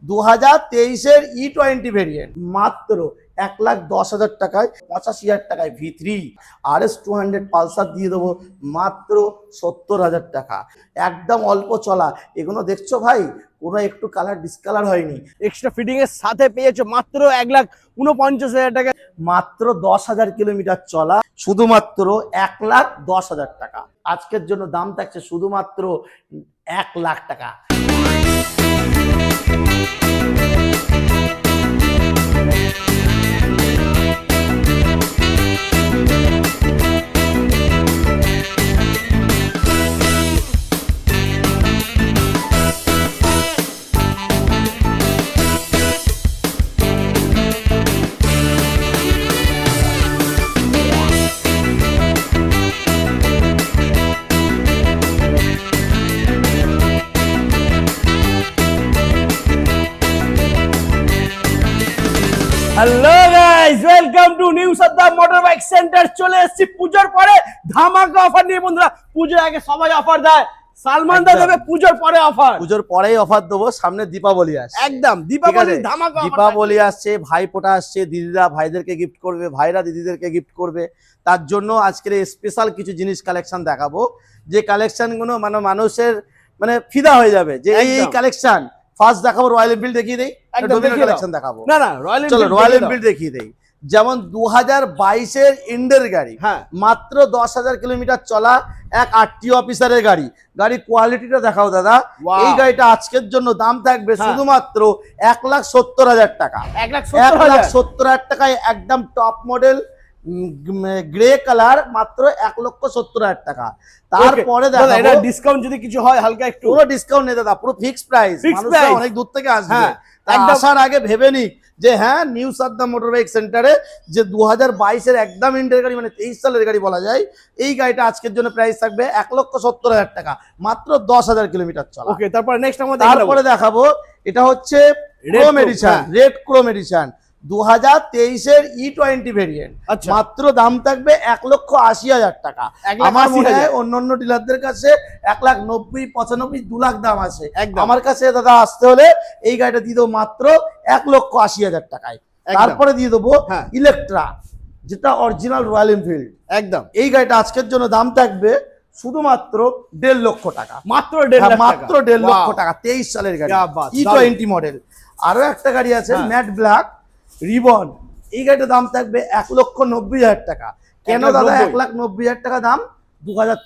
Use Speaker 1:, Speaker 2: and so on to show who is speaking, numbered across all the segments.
Speaker 1: 2023-এর E20 variant মাত্র 1,10,000 টাকায়, 85,000 টাকায় V3 RS200 পালসার দিয়ে দেবো মাত্র 70,000 টাকা। একদম অল্প চলা, এগুলো দেখছো ভাই কোনো একটু কালার ডিসকালার হয়নি।
Speaker 2: এক্সট্রা ফিটিং এর সাথে পেয়েছো মাত্র 1,49,000 টাকা।
Speaker 1: মাত্র 10,000 কিলোমিটার চলা, শুধুমাত্র 1,10,000 টাকা। আজকের জন্য দাম থাকছে শুধুমাত্র 1 লাখ টাকা।
Speaker 2: Hello guys, welcome to new Saddam motorbike centre. চলে এসেছি পুজোর পরে ধামাকা অফার নিয়ে। বন্ধুরা, পুজোর আগে সবাই অফার দেয়, সালমান দা দেবে পুজোর পরে অফার।
Speaker 1: পুজোর পরেই অফার দেবো, সামনে দীপাবলি আসছে।
Speaker 2: একদম দীপাবলি ধামাকা অফার।
Speaker 1: দীপাবলি আসছে, ভাইফোঁটা আসছে, দিদিরা ভাইদেরকে গিফট করবে, ভাইরা দিদিদেরকে গিফট করবে। তার জন্য আজকের স্পেশাল কিছু জিনিস কালেকশন দেখাবো, যে কালেকশনগুলো মানে মানুষের মানে ফিদা হয়ে যাবে যে এই কালেকশন। ফার্স্ট দেখাবো রয়্যাল এনফিল্ড দেখিয়ে দেই, কালেকশন দেখাবো।
Speaker 2: না না,
Speaker 1: রয়্যাল এনফিল্ড দেখিয়ে দেই। যেমন 2022-এর ইন্ডের গাড়ি, মাত্র 10,000 কিলোমিটার চলা, এক আরটি অফিসারের গাড়ি। গাড়ি কোয়ালিটিটা দেখাও দাদা। এই গাড়িটা আজকের জন্য দাম থাকবে শুধুমাত্র 1,70,000 টাকা। 1,70,000 টাকায় একদম টপ মডেল গ্রে কালার, মাত্র 1,70,000 টাকা। তারপরে
Speaker 2: এটা ডিসকাউন্ট যদি কিছু হয় হালকা একটু।
Speaker 1: পুরো ডিসকাউন্ট নেই দাদা, পুরো ফিক্সড প্রাইস। অনেক দূর থেকে আসবে, আসার আগে ভেবে নিক যে হ্যাঁ নিউ সাদ্দাম মোটরবাইক সেন্টারে যে 2022-এর একদম ইন্ডিয়ার গাড়ি, মানে 23 সালের গাড়ি বলা যায়। এই গাড়িটা আজকের জন্য প্রাইস থাকবে 1,70,000 টাকা, মাত্র 10,000 কিলোমিটার চলা।
Speaker 2: ওকে, তারপরে নেক্সট
Speaker 1: তারপরে দেখাবো, এটা হচ্ছে chrome edition, red chrome edition 2023-এর E20 ভেরিয়েন্ট। মাত্র দাম থাকবে 1,80,000 টাকা। আমার মনে হয় অন্যান্য ডিলারদের কাছে 1,90,000, 95,000, 2 লাখ দাম আছে। আমার কাছে দাদা আসতে হলে এই গাড়িটা দিয়ে দেবো মাত্র 1,80,000 টাকায়। তারপরে দিয়ে দেবো ইলেকট্রা, যেটা অরিজিনাল রয়্যাল এনফিল্ড।
Speaker 2: একদম
Speaker 1: এই গাড়িটা আজকের জন্য দাম থাকবে শুধুমাত্র 1.5 লক্ষ টাকা।
Speaker 2: মাত্র 1.5
Speaker 1: লক্ষ টাকা, 23 সালের গাড়ি, E20 মডেল। আরো একটা গাড়ি আছে ম্যাট ব্ল্যাক রিবন, এই গাড়িটার দাম থাকবে 1,90,000 টাকা। কেন দাদা 1,90,000 টাকা দাম? 2000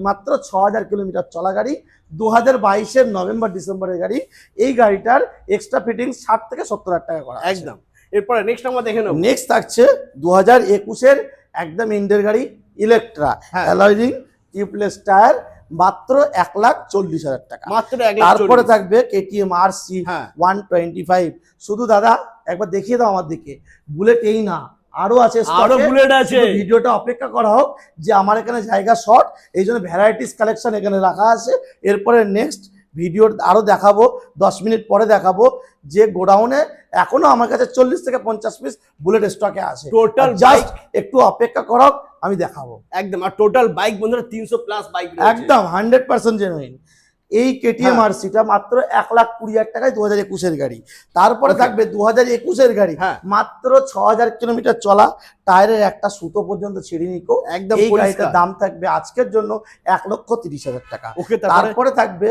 Speaker 1: মাত্র 6,000 কিলোমিটার চলা গাড়ি, 2022-এর নভেম্বর ডিসেম্বরের গাড়ি। এই গাড়িটার এক্সট্রা ফিটিং 60 থেকে 70,000 টাকা করা।
Speaker 2: একদম। এরপরে নেক্সট আমরা দেখে নেব।
Speaker 1: নেক্সট থাকছে 2021-এর একদম ইন্ডিয়ার গাড়ি Electra, alloy ring, tubeless tyre, মাত্র 1,40,000 টাকা। তারপরে থাকবে KTM RC 125। শুধু দাদা একবার দেখিয়ে দাও আমার দিকে, বুলেট এই না, আরো আছে,
Speaker 2: বুলেট আছে।
Speaker 1: ভিডিওটা অপেক্ষা করা হোক, যে আমার এখানে জায়গা শর্ট, এই জন্য ভ্যারাইটিস কালেকশন এখানে রাখা আছে। এরপরে নেক্সট ভিডিও আরো দেখাবো, 10 মিনিট পরে দেখাবো যে গোডাউনে এখনো আমার কাছে 40 থেকে 50 পিস বুলেট স্টকে আছে।
Speaker 2: টোটাল
Speaker 1: জাস্ট একটু অপেক্ষা করো, আমি দেখাবো।
Speaker 2: একদম। আর টোটাল বাইক বন্ধুরা 300 প্লাস বাইক,
Speaker 1: একদম 100% জেনুইন। এই KTM RC-টা মাত্র 1,20,000 টাকায় 2021-এর গাড়ি। তারপরে থাকবে 2021-এর গাড়ি, মাত্র 6,000 কিলোমিটার চলা, টায়ারের একটা সুতো পর্যন্ত ছিঁড়িনি কো। একদম এই গাড়িটার দাম থাকবে আজকের জন্য 1,30,000 টাকা। তারপরে থাকবে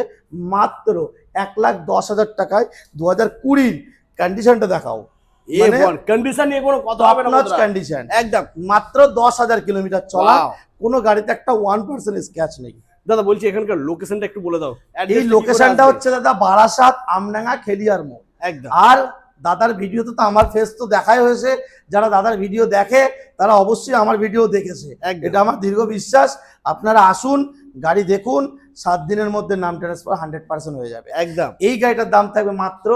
Speaker 1: মাত্র 1,10,000 টাকায় 2020 কন্ডিশনটা দেখাও।
Speaker 2: কন্ডিশন নিয়ে কোনো কথা হবে না,
Speaker 1: কন্ডিশন একদম। মাত্র 10,000 কিলোমিটার চলা, কোনো গাড়িতে একটা 1% স্ক্র্যাচ নেই।
Speaker 2: দাদা বলছি এখানকার লোকেশনটা একটু বলে দাও।
Speaker 1: এই লোকেশনটা হচ্ছে দাদা বারাসাত, আমডাঙ্গা, খেলিয়ার মোড়। একদম। আর দাদার ভিডিওতে তো আমার ফেস তো দেখাই হয়েছে, যারা দাদার ভিডিও দেখে তারা অবশ্যই আমার ভিডিও দেখেছে, এটা আমার দীর্ঘ বিশ্বাস। আপনারা আসুন, গাড়ি দেখুন, 7 দিনের মধ্যে নাম ট্রান্সফার 100% হয়ে যাবে। একদম। এই গাড়িটার দাম থাকবে মাত্র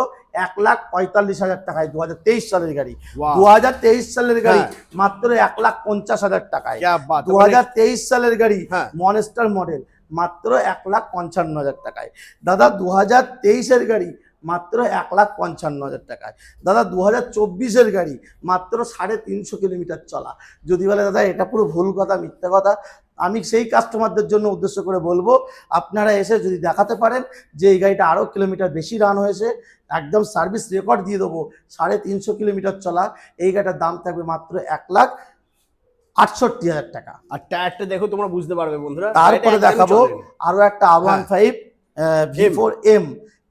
Speaker 1: 1,45,000 টাকায়, 2023 সালের গাড়ি। 2023 সালের গাড়ি মাত্র 1,50,000 টাকায়। 2023 সালের গাড়ি মনস্টার মডেল, মাত্র 1,55,000 টাকায়। দাদা 2023-এর গাড়ি মাত্র 1,55,000 টাকায়। দাদা 2024-এর গাড়ি মাত্র 350 কিলোমিটার চলা। যদি বলে দাদা এটা পুরো ভুল কথা, মিথ্যা কথা, আমি সেই কাস্টমারদের জন্য উদ্দেশ্য করে বলবো, আপনারা এসে যদি দেখাতে পারেন যে এই গাড়িটা আরও কিলোমিটার বেশি রান হয়েছে, একদম সার্ভিস রেকর্ড দিয়ে দেবো, 350 কিলোমিটার চলা, এই গাড়িটার দাম থাকবে মাত্র 1,68,000 টাকা।
Speaker 2: আর টায়ারটা দেখো, তোমরা বুঝতে পারবে বন্ধুরা।
Speaker 1: তারপরে
Speaker 2: এটা
Speaker 1: দেখাবো
Speaker 2: একদমই চলেনি।
Speaker 1: আরো একটা R15 V4M,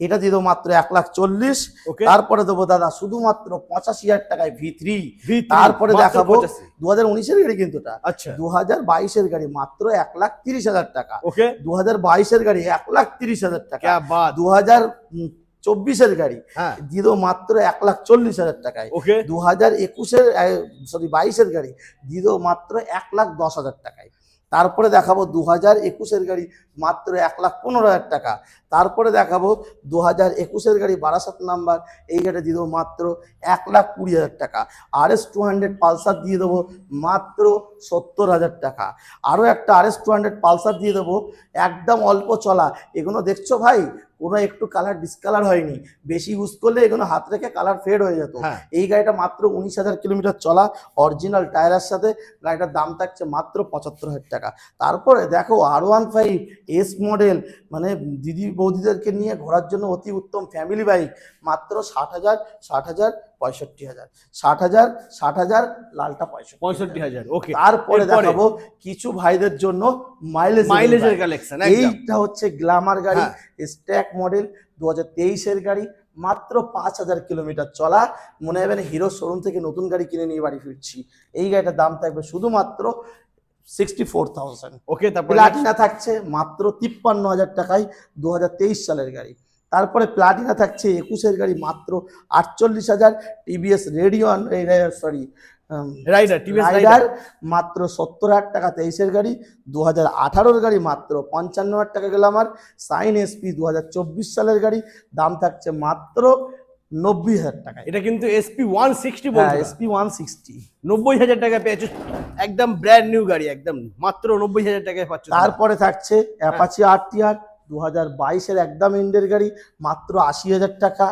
Speaker 1: এটা দিয়ে দেবো মাত্র 1,40,000।
Speaker 2: ওকে,
Speaker 1: তারপরে দেবো দাদা শুধুমাত্র 85,000 টাকায় V3।
Speaker 2: V3
Speaker 1: তারপরে
Speaker 2: মাত্র
Speaker 1: দেখাবো
Speaker 2: 85
Speaker 1: 2019-এর গাড়ি, কিন্তু এটা
Speaker 2: আচ্ছা
Speaker 1: 2022-এর গাড়ি, মাত্র 1,30,000 টাকা।
Speaker 2: ওকে,
Speaker 1: 2022-এর গাড়ি 1,30,000 টাকা।
Speaker 2: क्या बात।
Speaker 1: 2024-এর গাড়ি
Speaker 2: হ্যাঁ
Speaker 1: দিয়ে দেবো মাত্র 1,40,000 টাকায়।
Speaker 2: ওকে,
Speaker 1: 22-এর গাড়ি দিয়ে দেবো মাত্র 1,10,000 টাকায়। তারপরে দেখাবো 2021-এর গাড়ি মাত্র 1,15,000 টাকা। তারপরে দেখাবো 2021-এর গাড়ি 62 নাম্বার, এই গাড়ি দিয়ে দেবো মাত্র 1,20,000 টাকা। RS200 পালসার দিয়ে দেবো মাত্র 70,000 টাকা। আরও একটা RS200 পালসার দিয়ে দেবো, একদম অল্প চলা, এগুলো দেখছো ভাই কোনো একটু কালার ডিসকালার হয়নি, বেশি ইউজ করলে এগুলো হাত রেখে কালার ফেড হয়ে যেত।
Speaker 2: হ্যাঁ
Speaker 1: এই গাড়িটা মাত্র 19,000 কিলোমিটার চলা, অরিজিনাল টায়ারের সাথে, গাড়িটার দাম থাকছে মাত্র 75,000 টাকা। তারপরে দেখো R15 এস মডেল, মানে দিদি বৌদিদেরকে নিয়ে ঘোরার জন্য অতি উত্তম ফ্যামিলি বাইক, মাত্র 60,000, 60,000, 65,000, 60,000, 60,000, লালটা 65,000।
Speaker 2: 65,000 ওকে।
Speaker 1: তারপরে
Speaker 2: এরপরে?
Speaker 1: দেখাবো কিছু ভাইদের জন্য
Speaker 2: মাইলেজের কালেকশন একদম।
Speaker 1: এইটা হচ্ছে গ্ল্যামার গাড়ি,
Speaker 2: হ্যাঁ।
Speaker 1: স্ট্যাক মডেল, 2023-এর গাড়ি, মাত্র 5,000 কিলোমিটার চলা, মনে হবে না হিরো শোরুম থেকে নতুন গাড়ি কিনে নিয়ে বাড়ি ফিরছি। এই গাড়িটার দাম থাকবে শুধুমাত্র 64,000।
Speaker 2: ওকে, তারপরে
Speaker 1: প্লাটিনা থাকছে মাত্র 53,000 টাকায়, 2023 সালের গাড়ি। তারপরে প্লাটিনা থাকছে 21-এর গাড়ি মাত্র 48,000। TVS Radeon, sorry
Speaker 2: Rider, TVS
Speaker 1: Rider
Speaker 2: Rider
Speaker 1: মাত্র 70,000 টাকা, 23-এর গাড়ি। 2018-এর গাড়ি মাত্র 55,000 টাকা গ্ল্যামার। সাইন এসপি 2024 সালের গাড়ি, দাম থাকছে মাত্র 90,000 টাকায়।
Speaker 2: এটা কিন্তু SP 160
Speaker 1: হ্যাঁ,
Speaker 2: বলতে
Speaker 1: এসপি 160।
Speaker 2: 90,000 টাকা পেয়েছো, একদম ব্র্যান্ড নিউ গাড়ি, একদম মাত্র 90,000 টাকায় পাচ্ছ।
Speaker 1: তারপরে থাকছে অ্যাপাচি আরটিআর, 2022-এর একদম এন্ডের গাড়ি, মাত্র 80,000 টাকা।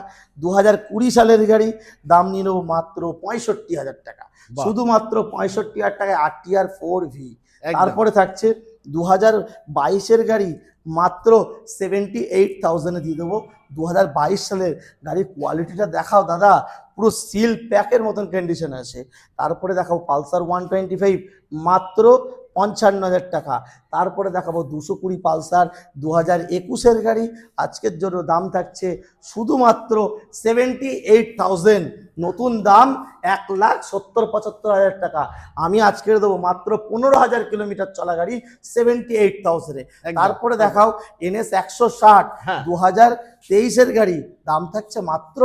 Speaker 1: 2020 সালের গাড়ি, দাম নিয়ে নেবো মাত্র 65,000 টাকা,
Speaker 2: বাহ।
Speaker 1: শুধুমাত্র 65,000 টাকায় আরটিআর 4V।
Speaker 2: একদম।
Speaker 1: তারপরে থাকছে 2022-এর গাড়ি, মাত্র 78,000-এ দিয়ে দেবো। 2022 সালের গাড়ির কোয়ালিটিটা দেখাও দাদা, পুরো সিল প্যাকের মতন কন্ডিশন আছে। তারপরে দেখাবো পালসার 125, মাত্র 55,000 টাকা। তারপরে দেখাবো 220 পালসার, 2021-এর গাড়ি, আজকের জন্য দাম থাকছে শুধুমাত্র 78,000, নতুন দাম 1,70,000-75,000 টাকা। আমি আজকের দেবো মাত্র 15,000 কিলোমিটার চলা গাড়ি 78,000-এ।
Speaker 2: একদম।
Speaker 1: তারপরে দেখাও NS 160,
Speaker 2: হ্যাঁ।
Speaker 1: 2023-এর গাড়ি, দাম থাকছে মাত্র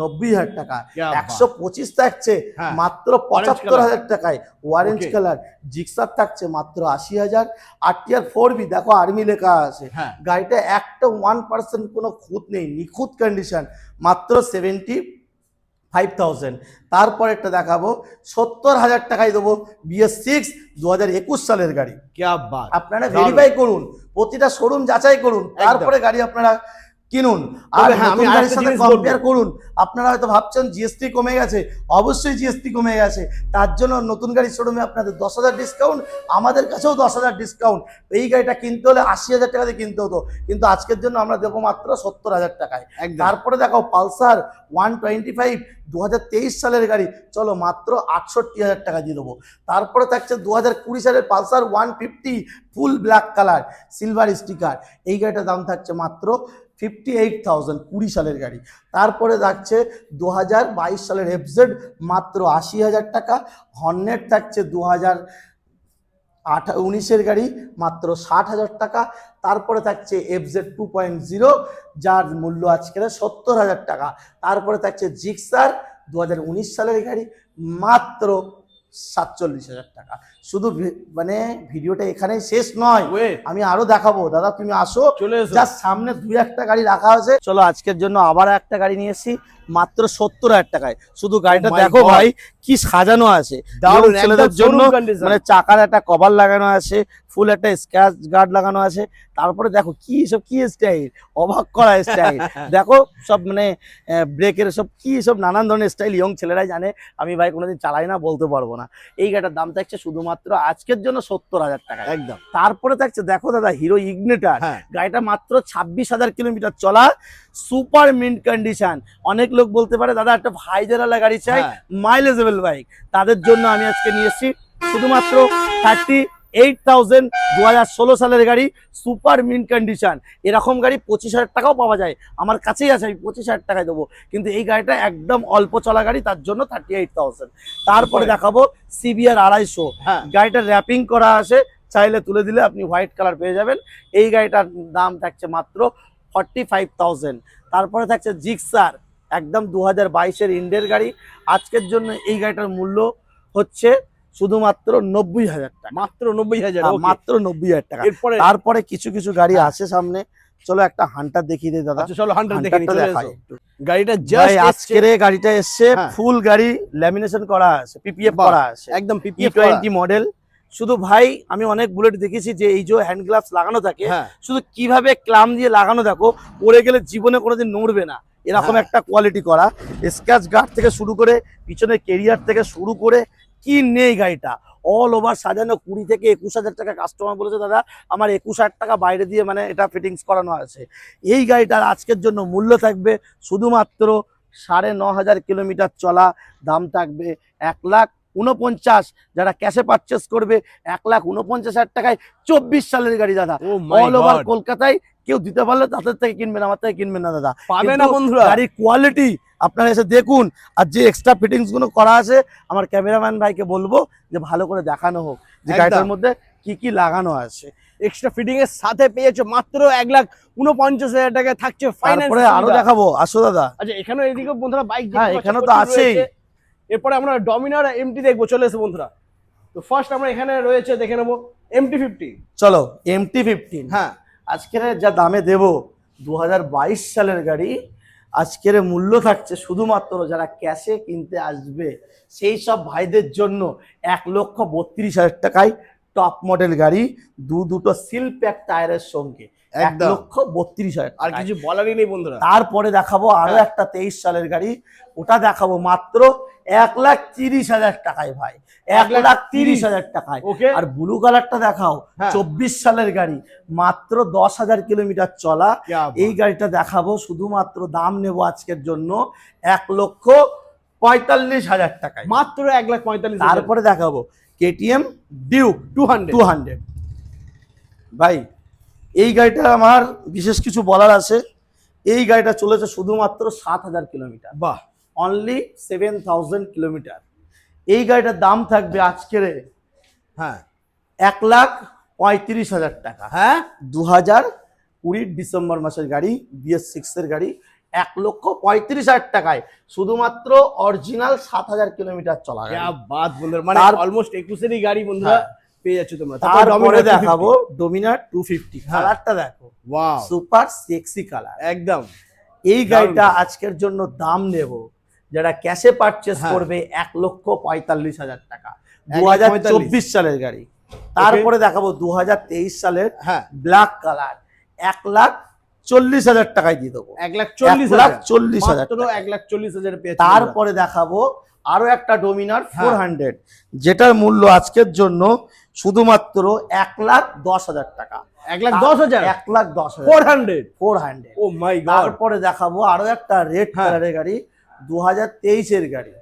Speaker 1: 90,000 টাকা।
Speaker 2: क्या बात।
Speaker 1: 125 থাকছে
Speaker 2: হ্যাঁ।
Speaker 1: মাত্র
Speaker 2: Orange
Speaker 1: 75,000 টাকায়, অরেঞ্জ
Speaker 2: Okay.
Speaker 1: কালার। জিক্সার থাকছে মাত্র 80,000। আরটিআর 4V, দেখো আর্মি লেখা আছে,
Speaker 2: হ্যাঁ
Speaker 1: গাড়িটা একটা 1% কোনো খুঁত নেই, নিখুঁত কন্ডিশন, মাত্র 75,000। তারপর একটা দেখাবো 70,000 টাকায় দেবো BS6, 2021 সালের গাড়ি।
Speaker 2: क्या बात।
Speaker 1: আপনারা
Speaker 2: দারুণ।
Speaker 1: ভেরিফাই করুন, প্রতিটা শোরুম যাচাই করুন, তারপরে গাড়ি আপনারা কিনুন। আর
Speaker 2: তবে হ্যাঁ, আমি
Speaker 1: নতুন গাড়ির
Speaker 2: আরেকটা
Speaker 1: সাথে
Speaker 2: জিনিস
Speaker 1: কম্পেয়ার
Speaker 2: বলবো।
Speaker 1: করুন। আপনারা হয়তো ভাবছেন জিএসটি কমে গেছে, অবশ্যই জিএসটি কমে গেছে, তার জন্য নতুন গাড়ির শোরুমে আপনাদের 10,000 ডিসকাউন্ট, আমাদের কাছেও 10,000 ডিসকাউন্ট। এই গাড়িটা কিনতে হলে 80,000 টাকা দিয়ে কিনতে হতো, কিন্তু আজকের জন্য আমরা দেবো মাত্র 70,000 টাকায়।
Speaker 2: একদম।
Speaker 1: তারপরে দেখাও পালসার 125, 2023 সালের গাড়ি, চলো মাত্র 68,000 টাকা দিয়ে দেবো। তারপরে থাকছে 2020 সালের Pulsar 150 full black colour, silver sticker, এই গাড়িটার দাম থাকছে মাত্র 58,000, 20 সালের গাড়ি। তারপরে থাকছে 2022 সালের এফজেড, মাত্র 80,000 টাকা। হর্নেট থাকছে 2019-এর গাড়ি, মাত্র 60,000 টাকা। তারপরে থাকছে এফজেড 2.0, যার মূল্য আজকের 70,000 টাকা। তারপরে থাকছে জিক্সার 2019 সালের গাড়ি, মাত্র 47,000 টাকা। শুধু মানে ভিডিওটা এখানেই শেষ নয়,
Speaker 2: Wait,
Speaker 1: আমি আরো দেখাবো। দাদা তুমি আসো,
Speaker 2: চলে এসো।
Speaker 1: জাস্ট সামনে 2-1টা গাড়ি রাখা আছে। চলো আজকের জন্য আবার একটা গাড়ি নিয়ে এসেছি, মাত্র 70,000 টাকায়। শুধু গাড়িটা
Speaker 2: Oh my
Speaker 1: দেখো
Speaker 2: God!
Speaker 1: ভাই কি সাজানো আছে,
Speaker 2: দারুণ,
Speaker 1: এবং ছেলেদের
Speaker 2: একদম
Speaker 1: জন্য
Speaker 2: showroom condition।
Speaker 1: মানে চাকার একটা কভার লাগানো আছে, ফুল একটা স্ক্র্যাচ গার্ড লাগানো আছে। তারপরে দেখো কি সব কি স্টাইল, অবাক করা স্টাইল দেখো সব মানে ব্রেকের সব কি সব নানান ধরনের স্টাইল, ইয়ং ছেলেরাই জানে, আমি ভাই কোনোদিন চালাই না, বলতে পারবো না। এই গাড়িটার দাম থাকছে শুধুমাত্র আজকের জন্য 70,000 টাকা
Speaker 2: একদম।
Speaker 1: তারপরে থাকছে দেখো দাদা হিরো ইগনিটার,
Speaker 2: হ্যাঁ।
Speaker 1: গাড়িটা মাত্র 26,000 কিলোমিটার চলা, সুপার মিন্ট কন্ডিশন। অনেক লোক বলতে পারে দাদা একটা ভাইজারওয়ালা গাড়ি চাই,
Speaker 2: হ্যাঁ।
Speaker 1: মাইলেজেবল বাইক, তাদের জন্য আমি আজকে নিয়ে এসেছি শুধুমাত্র 38,000 2016 সালের গাড়ি, সুপার মিন্ট কন্ডিশন। এরকম গাড়ি 25,000 টাকাও পাওয়া যায়, আমার কাছেই আছে, আমি 25,000 টাকায় দেবো, কিন্তু এই গাড়িটা একদম অল্প চলা গাড়ি, তার জন্য 38,000। তারপরে দেখাবো সিবিআর 250,
Speaker 2: হ্যাঁ।
Speaker 1: গাড়িটা র্যাপিং করা আছে, চাইলে তুলে দিলে আপনি হোয়াইট কালার পেয়ে যাবেন। এই গাড়িটার দাম থাকছে মাত্র 45,000। তারপরে থাকছে জিক্সার, একদম 2022-এর ইন্ডের গাড়ি, আজকের জন্য এই গাড়িটার মূল্য হচ্ছে শুধুমাত্র 90,000 টাকা,
Speaker 2: মাত্র 90,000।
Speaker 1: মাত্র 90,000 টাকা।
Speaker 2: এরপরে
Speaker 1: তারপরে কিছু কিছু গাড়ি আছে সামনে, চলো একটা হান্টার দেখিয়ে দিই দাদা।
Speaker 2: আচ্ছা চলো হান্টার দেখে নিই,
Speaker 1: হান্টারটা
Speaker 2: চলে
Speaker 1: দেখাই
Speaker 2: এসো।
Speaker 1: একটু।
Speaker 2: গাড়িটা
Speaker 1: ভাই
Speaker 2: জাস্ট
Speaker 1: আজকের এই গাড়িটা এসছে
Speaker 2: হ্যাঁ।
Speaker 1: ফুল গাড়ি ল্যামিনেশন করা আছে, পিপিএফ
Speaker 2: বাহ,
Speaker 1: করা আছে,
Speaker 2: একদম পিপিএফ
Speaker 1: E20 মডেল। শুধু ভাই আমি অনেক বুলেট দেখেছি যে এই যে হ্যান্ড গ্লাভস লাগানো থাকে,
Speaker 2: হ্যাঁ।
Speaker 1: শুধু কিভাবে ক্লাম দিয়ে লাগানো দেখো, পড়ে গেলে জীবনে কোনোদিন নড়বে না, এরকম
Speaker 2: হ্যাঁ।
Speaker 1: একটা কোয়ালিটি করা। স্ক্র্যাচ গার্ড থেকে শুরু করে পিছনে কেরিয়ার থেকে শুরু করে কি নেই গাড়িটা, অল ওভার সাজানো। 20 থেকে 21,000 টাকা কাস্টমার বলেছে দাদা আমার 21,000 টাকা বাইরে দিয়ে মানে এটা ফিটিংস করানো আছে। এই গাড়িটার আজকের জন্য মূল্য থাকবে শুধুমাত্র 9,500 কিলোমিটার চলা, দাম থাকবে 1,49,000। যারা ক্যাশে পারচেস করবে 1,49,000 টাকায় 24 সালের গাড়ি দাদা,
Speaker 2: Oh my
Speaker 1: all over
Speaker 2: God!
Speaker 1: কলকাতায় কেউ দিতে পারলে তাদের থেকে কিনবেন, আমার থেকে কিনবেন না দাদা,
Speaker 2: পাবে না
Speaker 1: কিন্তু
Speaker 2: বন্ধুরা।
Speaker 1: গাড়ির কোয়ালিটি আপনারা এসে দেখুন। আর যে এক্সট্রা ফিটিংস গুলো করা আছে আমার ক্যামেরাম্যান ভাইকে বলবো যে ভালো করে দেখানো হোক যে
Speaker 2: একদম।
Speaker 1: গাড়িটার মধ্যে কি কি লাগানো আছে।
Speaker 2: এক্সট্রা ফিটিং এর সাথে পেয়েছো মাত্র 1,49,000 টাকা থাকছে ফাইন্যান্স।
Speaker 1: তারপরে আরো দেখাবো, আসো দাদা।
Speaker 2: আচ্ছা এখানে এদিকে বন্ধুরা বাইক
Speaker 1: হ্যাঁ, এখানে তো আছেই।
Speaker 2: এরপরে আমরা ডমিনার এমটি দেখবো, চলে এসো বন্ধুরা। তো ফার্স্ট আমরা এখানে রয়েছে দেখে নেবো MT-50।
Speaker 1: চলো MT-15,
Speaker 2: হ্যাঁ।
Speaker 1: আজকের যা দামে দেব 2022 সালের গাড়ি, আজকের মূল্য থাকছে শুধুমাত্র যারা ক্যাশে কিনতে আসবে সেই সব ভাইদের জন্য 1,32,000 টাকায় টপ মডেল গাড়ি, দুটো সিল প্যাক টায়ারের সঙ্গে
Speaker 2: একদম।
Speaker 1: 1,32,000
Speaker 2: আর কিছু বলারই নেই বন্ধুরা।
Speaker 1: তারপরে দেখাবো আরো
Speaker 2: হ্যাঁ।
Speaker 1: একটা 23 সালের গাড়ি, ওটা দেখাবো মাত্র 1,30,000 টাকায় ভাই, 1,30,000 টাকায়।
Speaker 2: ওকে।
Speaker 1: আর ব্লু কালারটা দেখাও,
Speaker 2: হ্যাঁ।
Speaker 1: 24 সালের গাড়ি, মাত্র 10,000 কিলোমিটার চলা।
Speaker 2: ক্যা বাত।
Speaker 1: এই গাড়িটা দেখাবো শুধুমাত্র দাম নেব আজকের জন্য 1,45,000 টাকায়,
Speaker 2: মাত্র 1,45,000।
Speaker 1: তারপরে দেখাবো KTM ডিউক
Speaker 2: 200।
Speaker 1: 200। ভাই এই গাড়িটা আমার বিশেষ কিছু বলার আছে। এই গাড়িটা চলেছে শুধুমাত্র 7,000 কিলোমিটার,
Speaker 2: বাহ,
Speaker 1: অনলি 7,000 কিলোমিটার। এই গাড়িটার দাম থাকবে আজকের
Speaker 2: হ্যাঁ
Speaker 1: 1,35,000 টাকা।
Speaker 2: হ্যাঁ
Speaker 1: 2020 ডিসেম্বর মাসের গাড়ি, BS6 এর গাড়ি, 1,35,000 টাকায় শুধুমাত্র অরিজিনাল 7,000 কিলোমিটার চলা গাড়ি।
Speaker 2: ক্যা বাত বন্ধুরা, মানে অলমোস্ট 21 গাড়ি বন্ধুরা
Speaker 1: হ্যাঁ।
Speaker 2: পেয়ে যাচ্ছ তোমরা।
Speaker 1: তারপরে দেখাবো ডোমিনার 250, কালারটা দেখো,
Speaker 2: ওয়াও,
Speaker 1: সুপার সেক্সি কালার
Speaker 2: একদম।
Speaker 1: এই গাড়িটা আজকের জন্য দাম নেব যারা ক্যাশে পারচেস করবে 1,45,000 টাকা, 2024 সালের গাড়ি। তারপরে দেখাবো 2023 সালের
Speaker 2: হ্যাঁ
Speaker 1: ব্ল্যাক কালার, 1,40,000 টাকায় দিয়ে দেবো,
Speaker 2: 1,40,000।
Speaker 1: 1,40,000
Speaker 2: মাত্র 1,40,000 পেয়ে যাচ্ছ।
Speaker 1: তারপরে দেখাবো আরো একটা ডোমিনার 400, যেটার মূল্য আজকের জন্য শুধুমাত্র 1,10,000 টাকা,
Speaker 2: 1,10,000।
Speaker 1: 1,10,000
Speaker 2: 400। ও মাই গড।
Speaker 1: তারপরে দেখাবো আরো একটা রেড কালারের গাড়ি, 2023 এর গাড়ি।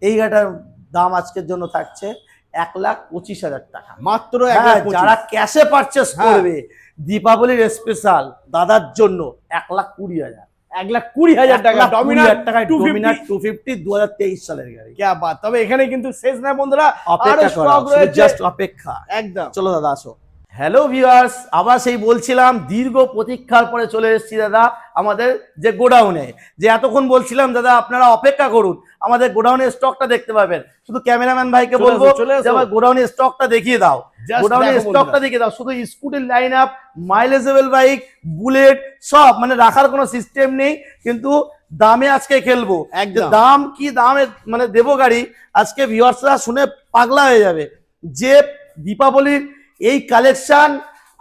Speaker 1: এই গাড়িটার দাম আজকের জন্য থাকছে 1,25,000 টাকা,
Speaker 2: মাত্র
Speaker 1: হ্যাঁ,
Speaker 2: 1,25,000।
Speaker 1: যারা ক্যাশে পারচেস করবে দীপাবলির স্পেশাল দাদার জন্য 1,20,000,
Speaker 2: 1,20,000 টাকা ডমিনার
Speaker 1: টাকায়
Speaker 2: 250।
Speaker 1: 250 2023 সালের গাড়ি।
Speaker 2: ক্যা বাত। তবে এখানে কিন্তু শেষ না বন্ধুরা, আরো
Speaker 1: অপেক্ষা
Speaker 2: স্টক
Speaker 1: করা,
Speaker 2: রয়েছে।
Speaker 1: জাস্ট অপেক্ষা।
Speaker 2: একদম।
Speaker 1: চলো দাদা আসো। হ্যালো ভিউয়ার্স, আবার সেই বলছিলাম দীর্ঘ প্রতীক্ষার পরে চলে এসেছি দাদা আমাদের যে গোডাউনে। যে এতক্ষণ বলছিলাম দাদা আপনারা অপেক্ষা করুন, আমাদের গোডাউনের স্টকটা দেখতে পাবেন। শুধু ক্যামেরাম্যান ভাইকে বলবো যে আমার গোডাউনের স্টকটা দেখিয়ে দাও,
Speaker 2: Just
Speaker 1: গোডাউনের
Speaker 2: দেখো
Speaker 1: স্টকটা
Speaker 2: বন্ধুরা।
Speaker 1: দেখিয়ে দাও। শুধু স্কুটির লাইন আপ, মাইলেজেবল বাইক, বুলেট সব, মানে রাখার কোনো সিস্টেম নেই, কিন্তু দামে আজকে খেলবো।
Speaker 2: একদম।
Speaker 1: যে দাম কি দামে মানে দেবো গাড়ি, আজকে ভিউয়ার্সরা শুনে পাগলা হয়ে যাবে যে দীপাবলির এই কালেকশন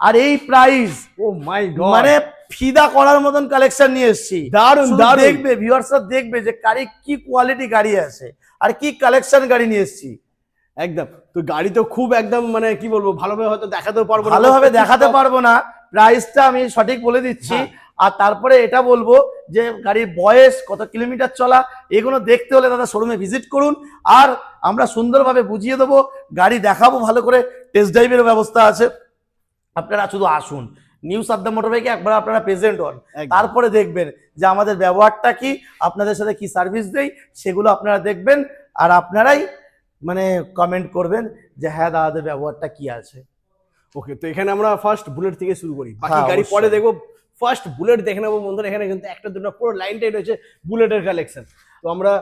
Speaker 1: আর এই প্রাইস,
Speaker 2: ও মাই গড,
Speaker 1: মানে ফিদা করার মতন কালেকশন নিয়ে এসেছি।
Speaker 2: দারুণ
Speaker 1: শুধু
Speaker 2: দারুণ।
Speaker 1: দেখবে ভিউয়ার্সরা দেখবে যে গাড়ি কি কোয়ালিটি গাড়ি আছে আর কি কালেকশন গাড়ি নিয়ে এসেছি।
Speaker 2: একদম। তো গাড়ি তো খুব একদম মানে কি বলবো, ভালোভাবে হয়তো দেখাতেও পারবো না,
Speaker 1: ভালোভাবে দেখাতে পারবো না, প্রাইসটা আমি সঠিক বলে দিচ্ছি।
Speaker 2: হ্যাঁ।
Speaker 1: আর তারপরে এটা বলবো যে গাড়ির বয়স কত কিলোমিটার চলা, এগুলো দেখতে হলে দাদা শোরুমে ভিজিট করুন। আর আমরা সুন্দরভাবে বুঝিয়ে দেবো, গাড়ি দেখাবো, ভালো করে টেস্ট ড্রাইভের ব্যবস্থা আছে। আপনারা শুধু আসুন, নিউ সাদ্দাম মোটর বাইকে একবার আপনারা প্রেজেন্ট হন,
Speaker 2: একদম।
Speaker 1: তারপরে দেখবেন যে আমাদের ব্যবহারটা কি, আপনাদের সাথে কি সার্ভিস দেই, সেগুলো আপনারা দেখবেন। আর আপনারাই মানে কমেন্ট করবেন যে হ্যাঁ দাদাদের ব্যবহারটা কি আছে।
Speaker 2: ওকে, তো এখানে আমরা ফার্স্ট বুলেট থেকে শুরু করি, বাকি
Speaker 1: হ্যাঁ,
Speaker 2: গাড়ি
Speaker 1: অবশ্যই।
Speaker 2: পরে দেখবো। ফার্স্ট বুলেট দেখে নেবো বন্ধুরা। এখানে কিন্তু একটা দুটো পুরো লাইনটাই রয়েছে বুলেটের কালেকশন। তো আমরা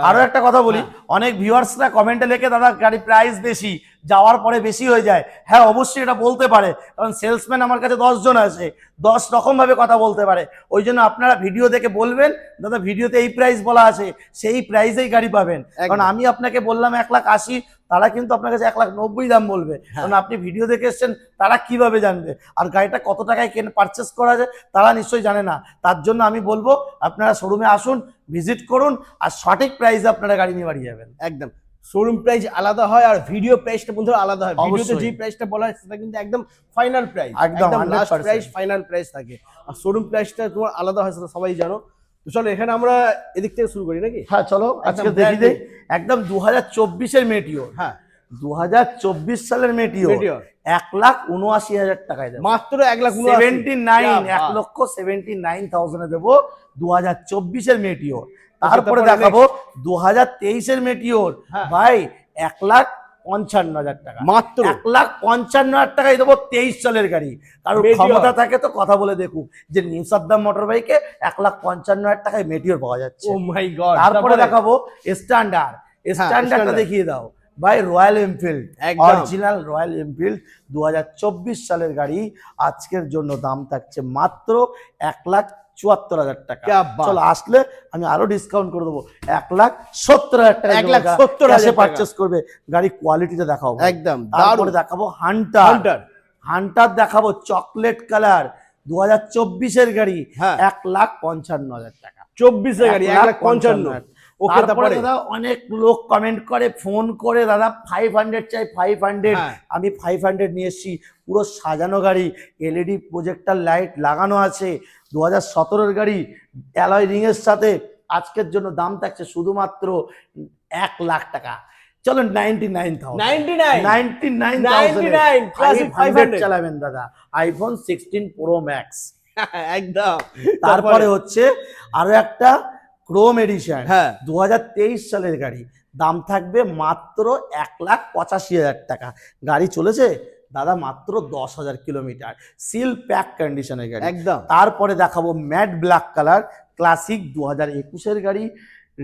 Speaker 1: আরো একটা কথা বলি, অনেক ভিউয়ার্সরা কমেন্টে লেখে দাদা গাড়ি প্রাইস বেশি, যাওয়ার পরে বেশি হয়ে যায়। হ্যাঁ অবশ্যই এটা বলতে পারে, কারণ সেলসম্যান আমার কাছে 10 জন আছে, 10 রকম ভাবে কথা বলতে পারে। ওই জন্য আপনারা ভিডিও দেখে বলবেন দাদা ভিডিওতে এই প্রাইস বলা আছে, সেই প্রাইসেই গাড়ি পাবেন। কারণ আমি আপনাকে বললাম 1,80,000, তারা কিন্তু আপনার কাছে 1,90,000 দাম বলবে, কারণ আপনি ভিডিও দেখে এসছেন। তারা কিভাবে জানবে আর গাড়িটা কত টাকায় পারচেস করা যায়, তারা নিশ্চয়ই জানে না। তার জন্য আমি বলবো আপনারা শোরুমে আসুন, ভিজিট করুন, আর সঠিক প্রাইসে আপনারা গাড়ি নিয়ে বাড়ি যাবেন।
Speaker 2: একদম শোরুম প্রাইস আলাদা হয় আর ভিডিও প্রাইসটা বন্ধুরা আলাদা হয়। ভিডিওতে
Speaker 1: অবশ্যই।
Speaker 2: যে প্রাইসটা বলা হয় সেটা কিন্তু একদম ফাইনাল প্রাইস,
Speaker 1: একদম
Speaker 2: একদম লাস্ট
Speaker 1: 100%।
Speaker 2: প্রাইস, ফাইনাল প্রাইস থাকে। আর শোরুম প্রাইসটা তোমার আলাদা হয়, সেটা সবাই জানো। তো চলো এখানে আমরা এদিক থেকে শুরু করি নাকি?
Speaker 1: হ্যাঁ চলো আজকে
Speaker 2: একদম
Speaker 1: দেখি
Speaker 2: brand
Speaker 1: দেই। একদম 2024-এর মেটিওর,
Speaker 2: হ্যাঁ
Speaker 1: 2024 সালের মেটিওর
Speaker 2: Meteor।
Speaker 1: 1,79,000 টাকায় দেবো।
Speaker 2: মাত্র 1,79,000।
Speaker 1: 1,79,000 দেবো 2024-এর মেটিওর। তারপরে
Speaker 2: তারপরে
Speaker 1: দেখাবো 2023-এর মেটিওর,
Speaker 2: হ্যাঁ।
Speaker 1: ভাই 1,55,000 টাকা।
Speaker 2: মাত্র
Speaker 1: 1,55,000 টাকায় দেবো 23 সালের গাড়ি। কারণ
Speaker 2: Meteor।
Speaker 1: ক্ষমতা থাকে তো কথা বলে দেখুক যে নিউ সাদ্দাম মোটর বাইকে 1,55,000 টাকায় মেটিওর পাওয়া যাচ্ছে।
Speaker 2: ও মাই গড।
Speaker 1: তারপরে দেখাবো স্ট্যান্ডার্ড। স্ট্যান্ডার্ডটা
Speaker 2: Standard।
Speaker 1: দেখিয়ে দাও ভাই, রয়্যাল এনফিল্ড,
Speaker 2: একদম।
Speaker 1: অরিজিনাল রয়্যাল এনফিল্ড 2024 সালের গাড়ি। আজকের জন্য দাম থাকছে মাত্র 1,74,000 টাকা।
Speaker 2: ক্যা বাত।
Speaker 1: চলো আসলে আমি আরো ডিসকাউন্ট করে দেবো, 1,70,000 টাকা।
Speaker 2: 1,70,000 টাকা।
Speaker 1: পারচেস করবে, গাড়ি কোয়ালিটিতে দেখাবো।
Speaker 2: একদম
Speaker 1: তারপরে
Speaker 2: দারুণ।
Speaker 1: দেখাবো হান্টার।
Speaker 2: হান্টার।
Speaker 1: হান্টার দেখাবো চকলেট কালার, 2024-এর গাড়ি,
Speaker 2: হ্যাঁ।
Speaker 1: 1,55,000 টাকা।
Speaker 2: 24 এর গাড়ি 1,55,000। ওকে,
Speaker 1: তারপরে
Speaker 2: তারপরে
Speaker 1: দাদা অনেক লোক কমেন্ট করে, ফোন করে, দাদা 500 চাই 500।
Speaker 2: হ্যাঁ।
Speaker 1: আমি 500 নিয়ে এসেছি, পুরো সাজানো গাড়ি, এলইডি প্রজেক্টর লাইট লাগানো আছে, 2017-এর গাড়ি, অ্যালয় রিং এর সাথে। আজকের জন্য দাম থাকছে শুধুমাত্র 1,00,000 টাকা। চলো 99,000,
Speaker 2: 99 ক্লাসিক 500
Speaker 1: চালাবেন দাদা, আইফোন 16 প্রো ম্যাক্স।
Speaker 2: একদম।
Speaker 1: তারপরে হচ্ছে আরো একটা ক্রোম এডিশন,
Speaker 2: হ্যাঁ।
Speaker 1: 2023 সালের গাড়ি, দাম থাকবে মাত্র 1,85,000 টাকা। গাড়ি চলেছে দাদা মাত্র 10,000 কিলোমিটার, সিল প্যাক কন্ডিশনের গাড়ি।
Speaker 2: একদম।
Speaker 1: তারপরে দেখাবো ম্যাট ব্ল্যাক কালার ক্লাসিক 2021-এর গাড়ি,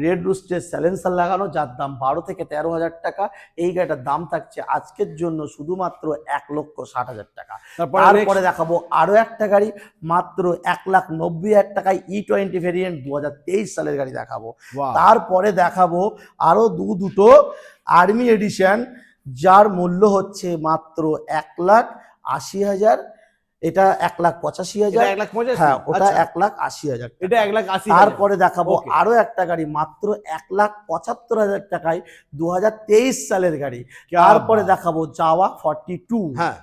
Speaker 1: রেড রুস্টের সাইলেন্সার লাগানো, যার দাম 12 থেকে 13,000 টাকা। এই গাড়িটার দাম থাকছে আজকের জন্য শুধুমাত্র 1,60,000 টাকা। তারপরে দেখাবো আরো একটা গাড়ি মাত্র 1,90,000 টাকায়, E20 ভেরিয়েন্ট 2023 সালের গাড়ি দেখাবো।
Speaker 2: Wow।
Speaker 1: তারপরে দেখাবো আরো দুটো আর্মি এডিশন, যার মূল্য হচ্ছে মাত্র 1,80,000। এটা 1,85,000।
Speaker 2: 1,85,000।
Speaker 1: হ্যাঁ ওটা
Speaker 2: আচ্ছা।
Speaker 1: 1,80,000।
Speaker 2: এটা 1,80,000।
Speaker 1: তারপরে দেখাবো
Speaker 2: Okay।
Speaker 1: আরো একটা গাড়ি মাত্র 1,75,000 টাকায়, 2023 সালের গাড়ি। তারপরে দেখাবো জাওয়া 42।
Speaker 2: হ্যাঁ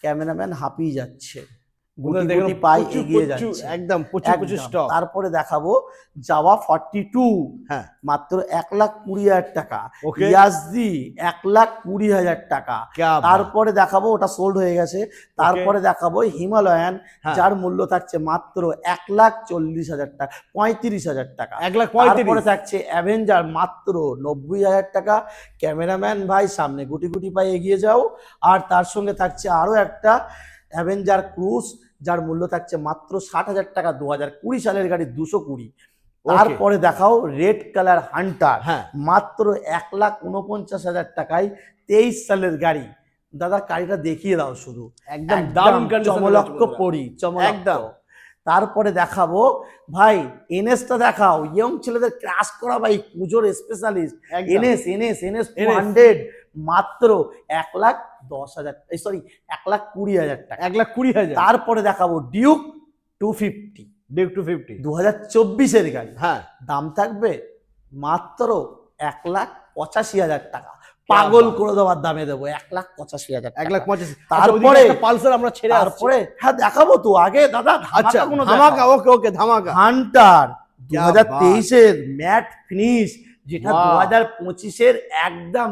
Speaker 1: ক্যামেরাম্যান হাঁপিয়ে যাচ্ছে,
Speaker 2: বন্ধুরা
Speaker 1: গুটি
Speaker 2: দেখুন,
Speaker 1: গুটি পায়ে
Speaker 2: প্রচুর
Speaker 1: এগিয়ে
Speaker 2: প্রচুর,
Speaker 1: যাচ্ছে
Speaker 2: একদম প্রচুর
Speaker 1: একদম।
Speaker 2: স্টক।
Speaker 1: তারপরে দেখাবো জাওয়া 42,
Speaker 2: হ্যাঁ
Speaker 1: মাত্র 1,20,000 টাকা।
Speaker 2: Okay।
Speaker 1: ইয়াজদি 1,20,000 টাকা।
Speaker 2: ক্যা বাত।
Speaker 1: তারপরে দেখাবো, ওটা সোল্ড হয়ে গেছে। তারপরে দেখাবো হিমালয়ান,
Speaker 2: হ্যাঁ।
Speaker 1: যার মূল্য থাকছে মাত্র 1,40,000 টাকা, 35,000 টাকা।
Speaker 2: 1,35,000।
Speaker 1: তারপরে থাকছে অ্যাভেঞ্জার মাত্র 90,000 টাকা। ক্যামেরাম্যান ভাই সামনে গুটি গুটি পায়ে এগিয়ে যাও। আর তার সঙ্গে থাকছে আরো একটা অ্যাভেঞ্জার ক্রুজ, যার মূল্য থাকছে মাত্র 60,000 টাকা, 2020 সালের গাড়ি, 220। তারপরে দেখাও রেড কালার হান্টার,
Speaker 2: হ্যাঁ।
Speaker 1: মাত্র 1,49,000 টাকায়, 23 সালের গাড়ি। দাদা গাড়িটা দেখিয়ে দাও শুধু,
Speaker 2: একদম দারুণ condition
Speaker 1: চমলক্ষ
Speaker 2: রয়েছে বন্ধুরা।
Speaker 1: পরি,
Speaker 2: একদম।
Speaker 1: তারপরে দেখাবো ভাই এনএসটা দেখাও, ইয়ং ছেলেদের ক্রাশ করা বাইক, পুজোর স্পেশালিস্ট এনএস 200 মাত্র 1,10,000, সরি 1,20,000 টাকা।
Speaker 2: 1,20,000।
Speaker 1: তারপরে দেখাবো ডিউক 250,
Speaker 2: ডিউক 250
Speaker 1: 2024-এর গাড়ি,
Speaker 2: হ্যাঁ
Speaker 1: দাম থাকবে মাত্র 1,85,000 টাকা। পাগল করে দেওয়ার দামে দেবো 1,85,000 টাকা।
Speaker 2: 1,85,000।
Speaker 1: তারপরে
Speaker 2: পালসার আমরা ছেড়ে
Speaker 1: তারপরে হ্যাঁ দেখাবো তো, আগে দাদা
Speaker 2: আচ্ছা
Speaker 1: ধামাকা
Speaker 2: ধামাকা, ওকে ওকে ধামাকা।
Speaker 1: হান্টার
Speaker 2: क्या
Speaker 1: 2023-এর ম্যাট ফিনিশ, যেটা
Speaker 2: বাহ।
Speaker 1: 2025-এর একদম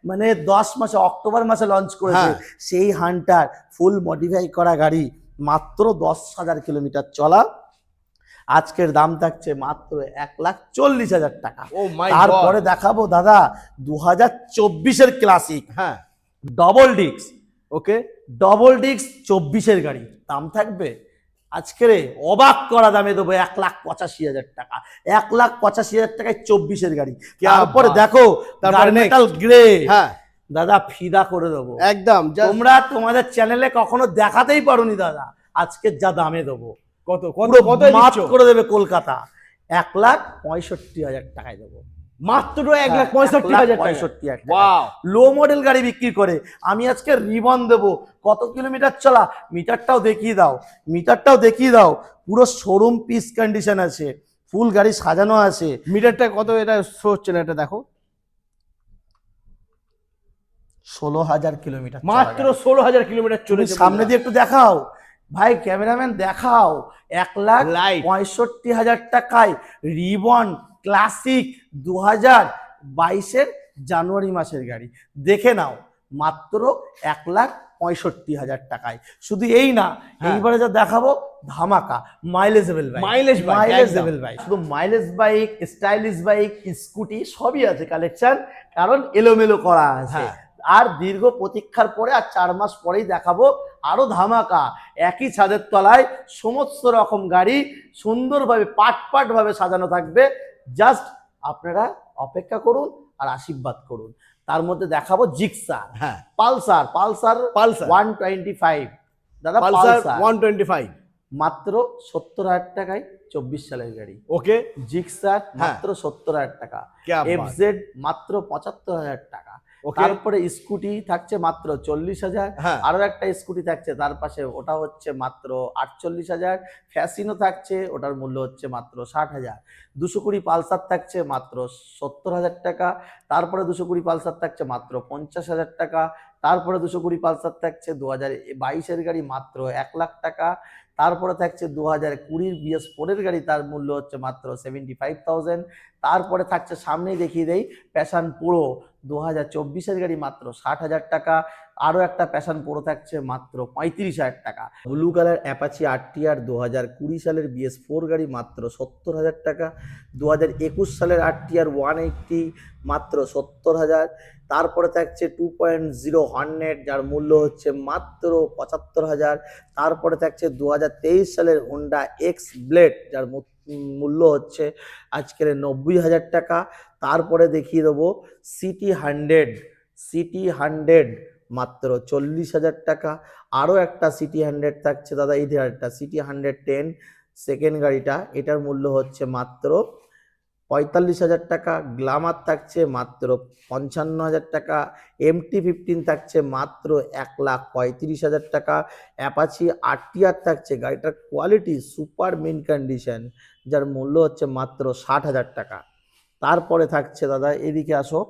Speaker 1: মানে 10 মাসে, অক্টোবর মাসে লঞ্চ করেছে,
Speaker 2: হ্যাঁ।
Speaker 1: সেই হান্টার ফুল মডিফাই করা গাড়ি, মাত্র 10,000 কিলোমিটার চলা, আজকের দাম থাকছে মাত্র 1,40,000 টাকা।
Speaker 2: ও মাই
Speaker 1: তারপরে দেখাবো দাদা 2024-এর ক্লাসিক,
Speaker 2: হ্যাঁ
Speaker 1: ডবল ডিস্ক,
Speaker 2: ওকে
Speaker 1: ডবল ডিস্ক 24-এর গাড়ি, দাম থাকবে আজকের অবাক করা দামে দেবো 1,85,000 টাকা। 1,85,000 টাকায় 24-এর গাড়ি। তারপরে
Speaker 2: বাত।
Speaker 1: দেখো
Speaker 2: তারপরে
Speaker 1: মেটাল গ্রে,
Speaker 2: হ্যাঁ
Speaker 1: দাদা ফিদা করে দেবো
Speaker 2: একদম।
Speaker 1: তোমরা তোমাদের চ্যানেলে কখনো দেখাতেই পারোনি দাদা, আজকে যা দামে দেবো
Speaker 2: কত কত
Speaker 1: পুরো
Speaker 2: কত
Speaker 1: মাত করে দেবে কলকাতা, 1,65,000 টাকায় দেবো।
Speaker 2: মাত্র 1,65,000 টাকা।
Speaker 1: 1,65,000 টাকা।
Speaker 2: ওয়াও
Speaker 1: লো মডেল গাড়ি বিক্রি করে আমি আজকে রিবন দেবো, কত কিলোমিটার চলা, মিটারটাও দেখিয়ে দাও, পুরো শোরুম পিস কন্ডিশন আছে, ফুল গাড়ি সাজানো আছে।
Speaker 2: মিটারটা কত এটা শো হচ্ছে না, এটা দেখো
Speaker 1: 16,000 কিলোমিটার
Speaker 2: মাত্র 16,000 কিলোমিটার চলেছে।
Speaker 1: সামনে দিয়ে একটু দেখাও ভাই, ক্যামেরাম্যান দেখাও,
Speaker 2: Light।
Speaker 1: 1,65,000 টাকায় রিবন ক্লাসিক 2022-এর জানুয়ারি মাসের গাড়ি, দেখে নাও মাত্র 1,65,000 টাকায়। শুধু এই না,
Speaker 2: হ্যাঁ।
Speaker 1: এইবারে যা দেখাবো ধামাকা মাইলেজেবল বাইক,
Speaker 2: Mileage bike,
Speaker 1: মাইলেজেবল বাইক, শুধু mileage bike, stylish bike, scooty সবই আছে কালেকশন, কারণ এলোমেলো করা আছে।
Speaker 2: হ্যাঁ।
Speaker 1: আর দীর্ঘ প্রতীক্ষার পরে আর 4 মাস পরেই দেখাবো আরো ধামাকা, একই ছাদের তলায় সমস্ত রকম গাড়ি সুন্দরভাবে পাট ভাবে সাজানো থাকবে। জাস্ট আপনারা অপেক্ষা করুন আর আশীর্বাদ করুন। তার মধ্যে দেখাবো জিক্সার,
Speaker 2: হ্যাঁ
Speaker 1: পালসার 125, দাদা
Speaker 2: পালসার
Speaker 1: পালসার
Speaker 2: 125
Speaker 1: মাত্র 70,000 টাকায় 24 সালের গাড়ি।
Speaker 2: ওকে
Speaker 1: জিক্সার
Speaker 2: হ্যাঁ।
Speaker 1: মাত্র 70,000 টাকা।
Speaker 2: क्या बात।
Speaker 1: এফজেড মাত্র 75,000 টাকা।
Speaker 2: ওকে
Speaker 1: তারপরে স্কুটি থাকছে মাত্র 40,000,
Speaker 2: হ্যাঁ
Speaker 1: আরো একটা স্কুটি থাকছে তার পাশে, ওটা হচ্ছে মাত্র 48,000। ফ্যাসিনো থাকছে, ওটার মূল্য হচ্ছে মাত্র 60,000। 220 পালসার থাকছে মাত্র 70,000 টাকা। তারপরে 220 পালসার থাকছে মাত্র 50,000 টাকা। তারপরে 220 পালসার থাকছে 2022-এর গাড়ি মাত্র 1,00,000 টাকা। তারপরে থাকছে 2020-এর BS4-এর গাড়ি, তার মূল্য হচ্ছে মাত্র 75,000। তারপরে থাকছে, সামনেই দেখিয়ে দেই, প্যাশন প্রো 2024-এর গাড়ি মাত্র 60,000 টাকা। আরও একটা প্যাশন প্রো থাকছে মাত্র 35,000 টাকা। ব্লু কালার অ্যাপাচি RTR 2020 সালের BS4 গাড়ি মাত্র 70,000 টাকা। 2021 সালের RTR 180 মাত্র 70,000। তারপরে থাকছে 2.0 হর্নেট, যার মূল্য হচ্ছে মাত্র 75,000। তারপরে থাকছে 2023 সালের হোন্ডা এক্স ব্লেড, যার মূল্য হচ্ছে আজকের 90,000 টাকা। তারপরে দেখিয়ে দেবো সিটি 100 মাত্র 40,000 টাকা। আরও একটা সিটি 100 থাকছে দাদা, এই একটা সিটি 110 সেকেন্ড গাড়িটা, এটার মূল্য হচ্ছে মাত্র 45,000 টাকা। গ্ল্যামার থাকছে মাত্র 55,000 টাকা। MT-15 থাকছে মাত্র 1,35,000 টাকা। অ্যাপাচি RTR থাকছে, গাড়িটার কোয়ালিটি সুপার মিন্ট কন্ডিশন, যার মূল্য হচ্ছে মাত্র 60,000 টাকা। তারপরে থাকছে দাদা, এদিকে আসো,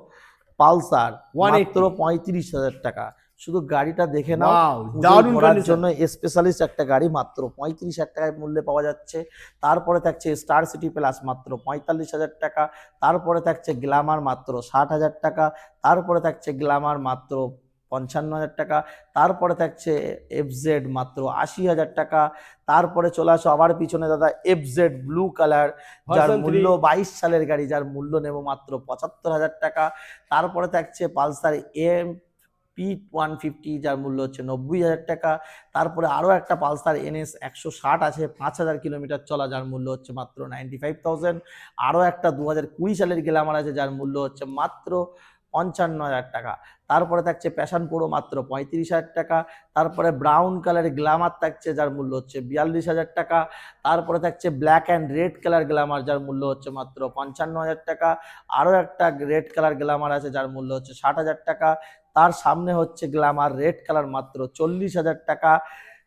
Speaker 1: পালসার
Speaker 2: 180
Speaker 1: মাত্র 35,000 টাকা। শুধু গাড়িটা দেখে নাও,
Speaker 2: Wow,
Speaker 1: পুজোয়
Speaker 2: দারুণ
Speaker 1: ঘোরার
Speaker 2: condition।
Speaker 1: জন্য স্পেশালিস্ট একটা গাড়ি মাত্র 35,000 টাকায় মূল্যে পাওয়া যাচ্ছে। তারপরে থাকছে স্টার সিটি প্লাস মাত্র 45,000 টাকা। তারপরে থাকছে গ্ল্যামার মাত্র 60,000 টাকা। তারপরে থাকছে গ্ল্যামার মাত্র 55,000 টাকা। তারপরে থাকছে এফজেড মাত্র 80,000 টাকা। তারপরে চলে আসো আবার পিছনে দাদা, এফজেড ব্লু কালার, যার
Speaker 2: Version 3।
Speaker 1: মূল্য 22 সালের গাড়ি, যার মূল্য নেব মাত্র 75,000 টাকা। তারপরে থাকছে পালসার MP150, যার মূল্য হচ্ছে 90,000 টাকা। তারপরে আরও একটা পালসার NS 160 আছে, 5,000 কিলোমিটার চলা, যার মূল্য হচ্ছে মাত্র 95,000। আরও একটা 2020 সালের গ্ল্যামার আছে, যার মূল্য হচ্ছে মাত্র 55,000 টাকা। তারপরে থাকছে প্যাশন প্রো মাত্র 35,000 টাকা। তারপরে ব্রাউন কালারের গ্ল্যামার থাকছে যার মূল্য হচ্ছে 42,000 টাকা। তারপরে থাকছে black and red colour Glamour যার মূল্য হচ্ছে মাত্র 55,000 টাকা। আরও একটা রেড কালার গ্ল্যামার আছে যার মূল্য হচ্ছে 60,000 টাকা। তার সামনে হচ্ছে গ্ল্যামার রেড কালার মাত্র 40,000 টাকা।